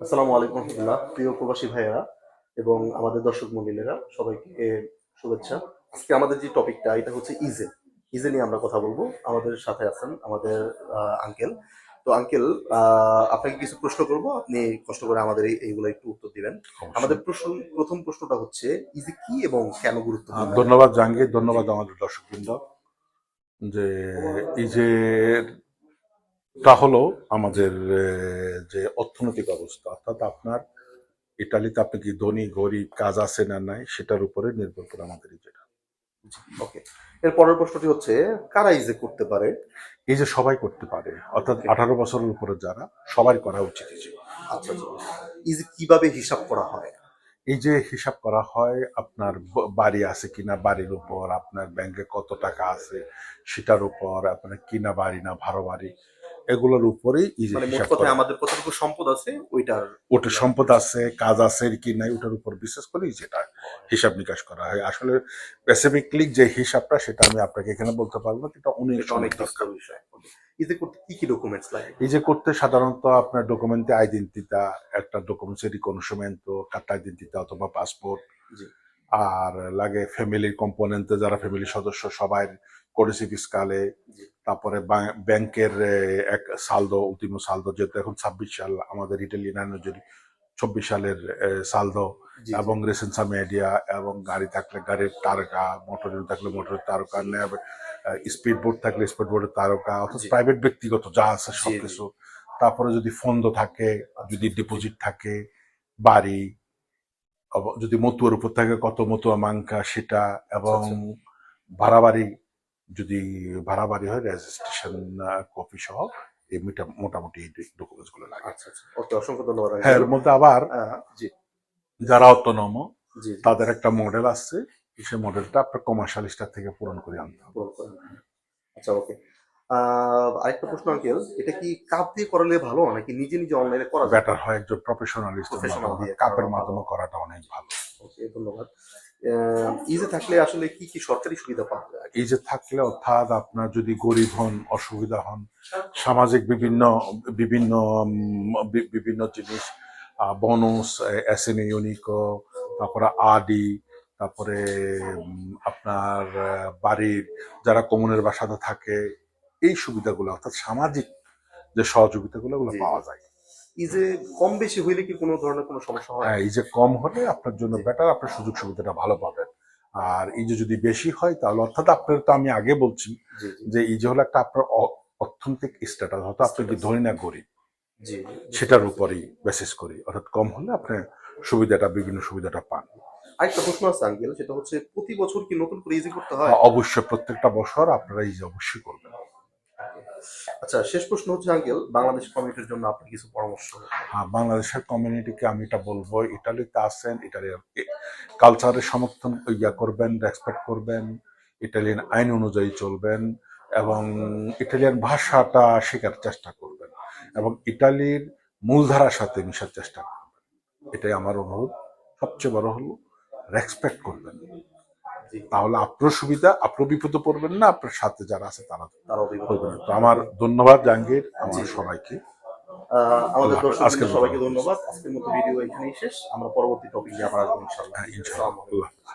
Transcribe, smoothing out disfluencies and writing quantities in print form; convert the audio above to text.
আসসালামু আলাইকুম রহমতুল্লাহ, প্রিয় প্রবাসী ভাইয়েরা এবং আমাদের দর্শক মন্ডলীরা সবাইকে শুভেচ্ছা। আজকে আমাদের যে টপিকটা এটা হচ্ছে ইজে ইজে নিয়ে আমরা কথা বলবো। আমাদের সাথে আছেন আমাদের আঙ্কেল। তো আঙ্কেল, আপনাকে কিছু প্রশ্ন করব, আপনি কষ্ট করে আমাদের এইগুলো একটু উত্তর দিবেন। আমাদের অবশ্যই। প্রথম প্রশ্নটা হচ্ছে ইজে কি এবং কেন গুরুত্বপূর্ণ? ধন্যবাদ জাহাঙ্গীর, জি। ধন্যবাদ আমাদের দর্শকবৃন্দ। যে এই যে টা হলো আমাদের যে অর্থনৈতিক অবস্থা, অর্থাৎ আপনার ইটালিতে আপনি কি ধনী গরিব কাজ আছে না নাই সেটার উপরে নির্ভর করে আমাদের এই যেটা। জি, ওকে। এর পরের প্রশ্নটি হচ্ছে কারা ইজে করতে পারে? এই যে সবাই করতে পারে, অর্থাৎ ওকে। 18 বছরের উপরে যারা, সবাই করা উচিত এই যে। আচ্ছা আচ্ছা। ইজে কিভাবে হিসাব করা হয়? এই যে হিসাব করা হয় আপনার বাড়ি আছে কিনা, বাড়ির উপর আপনার ব্যাংকে কত টাকা আছে সেটার উপর, আপনার কিনা বাড়ি না ভাড়া বাড়ি, এগুলোর উপরেই এই যে মানে মোট হিসাব কথায় করে। আমাদের কতটুকু সম্পদ আছে ওইটার ওটা সম্পদ আছে, কাজ আছে কি নাই, ওটার উপর বিশ্বাস করেই যেটা হিসাব নিকাশ করা হয়। আসলে স্পেসিফিকলি যে হিসাবটা সেটা আমি আপনাকে এখানে বলতে পারবো না, এটা অনেক এটা অনেক সময় বিস্তর দরকার। বিষয়। ইজে করতে কি কি ডকুমেন্টস লাগে? এই যে করতে সাধারণত আপনার ডকুমেন্টে আইডেন্টিটা, একটা ডকুমেন্টসের রিকনসিউমেন্টো, কার্ড আইডেন্টিটা অথবা পাসপোর্ট, জি। আর লাগে ফ্যামিলির কম্পোনেন্টে যারা ফ্যামিলির সদস্য সবাই করেছে ফিসকালে, জি। তারপরে ব্যাংকের এক সালদো, উল্টিমো সালদো, যেহেতু এখন 26 সাল আমাদের ইটালিয়ান অনুযায়ী, 24 সালের সালদো, জি। জি। এবং রেসেন্সা মিডিয়া, এবং গাড়ি থাকলে গাড়ির তারকা, মোটর থাকলে মোটরের তারকা, স্পিড বোট থাকলে স্পিড বোর্ডের তারকা, অর্থাৎ জি। প্রাইভেট ব্যক্তিগত যা আছে জি। জি। সবকিছু। তারপরে যদি ফন্ড থাকে, আচ্ছা যদি আচ্ছা। জি। ডিপোজিট থাকে, বাড়ি, যদি মতুয়ার উপর থাকে কত মতুয়া মাঙ্কা সেটা, আচ্ছা এবং আচ্ছা। ভাড়া বাড়ি, যদি ভাড়া বাড়ি হয় রেজিস্ট্রেশন কপি সহ, এই মোটামুটি এই ডকুমেন্টস গুলো লাগে। আচ্ছা আচ্ছা। ওকে, অসংখ্য ধন্যবাদ হ্যাঁ, আঙ্কেল। এর মধ্যে আবার জি। যারা অটোনম জি। জি। তাদের একটা মডেল আছে, সেই মডেলটা আপনার কমার্শিয়াল স্টার থেকে পূরণ করে আনতে হবে। পূরণ করেন। আচ্ছা, ওকে। আরেকটা প্রশ্ন আঙ্কেল, এটা কি কাপ দিয়ে করালে ভালো নাকি নিজে নিজে অনলাইনে করা যায়? বেটার হয় একজন প্রফেশনালিস্টের প্রফেশনাল মাধ্যমে, দিয়ে কাপের করানো ভালো। মাধ্যমে করাটা অনেক ভালো। ওকে, ধন্যবাদ। ইজে থাকলে আসলে কি কি সরকারি সুবিধা পাওয়া যায়? এই যে থাকলে, অর্থাৎ আপনার যদি গরিব হন, অসুবিধা হন, সামাজিক বিভিন্ন বিভিন্ন বিভিন্ন জিনিস, বোনাস, এসএনএ ইউনিকো, তারপরে আডি, তারপরে আপনার বাড়ির যারা কমনের বাসাতে থাকে, এই সুবিধাগুলো অর্থাৎ সামাজিক যে সহযোগিতাগুলো ওগুলো জি জি। পাওয়া যায়। ইজে কম বেশি হইলে কি কোনো ধরনের কোনো সমস্যা হয়? হ্যাঁ, এই যে কম হলে আপনার জন্য জি বেটার, আপনার সুযোগ সুবিধাটা ভালো পাবেন। আর এই যে যদি বেশি হয় তাহলে, অর্থাৎ আপনার তো আমি আগে বলছি জি। জি। যে এই যে হলো একটা আপনার অর্থনৈতিক স্ট্যাটাস, হয়তো আপনি কি স্ট্যাটাস। ধনী না গরিব জি জি, বুঝতে সেটার পারছি। উপরই বেসিস করি, অর্থাৎ কম হলে আপনি সুবিধাটা, বিভিন্ন সুবিধাটা পান। আরেকটা প্রশ্ন আছে আঙ্কেল, সেটা হচ্ছে প্রতি বছর কি নতুন করে ইজি করতে হয়? অবশ্যই প্রত্যেকটা বছর আপনারা এই যে অবশ্যই করবেন। আচ্ছা, শেষ প্রশ্ন হচ্ছে আঙ্কেল, বাংলাদেশ কমিউনিটির জন্য আপনার কিছু পরামর্শ? হ্যাঁ, বাংলাদেশের কমিউনিটিকে আমি এটা বলবো, ইটালিতে আছেন, ইটালির কালচারের সমর্থন করবেন, রেসপেক্ট করবেন, ইটালিয়ান আইন অনুযায়ী চলবেন, এবং ইটালিয়ান ভাষাটা শেখার চেষ্টা করবেন, জি। এবং ইটালির মূলধারার সাথে মিশার চেষ্টা করবেন। এটাই আমার অনুরোধ। সবচেয়ে বড় হলো রেসপেক্ট করবেন, জি। তাহলে আপনার সুবিধা, আপনার বিপদে পড়বেন না, আপনার সাথে যারা আছে তারা তারাও বিপদে পড়বেন না। পড়বে। তো আমার ধন্যবাদ জাহাঙ্গীর, জি আমার জি। সবাইকে। আমাদের আল্লাহ হাফেজ, দর্শকবৃন্দ আজকের মতো সবাইকে আল্লাহ হাফেজ। ধন্যবাদ। আজকের মতো ভিডিও এখানেই শেষ। আমরা পরবর্তী টপিক নিয়ে আবার আসবো ইনশাআল্লাহ। হ্যাঁ, ইনশাআল্লাহ, আসসালামু আলাইকুম। আল্লাহ হাফেজ।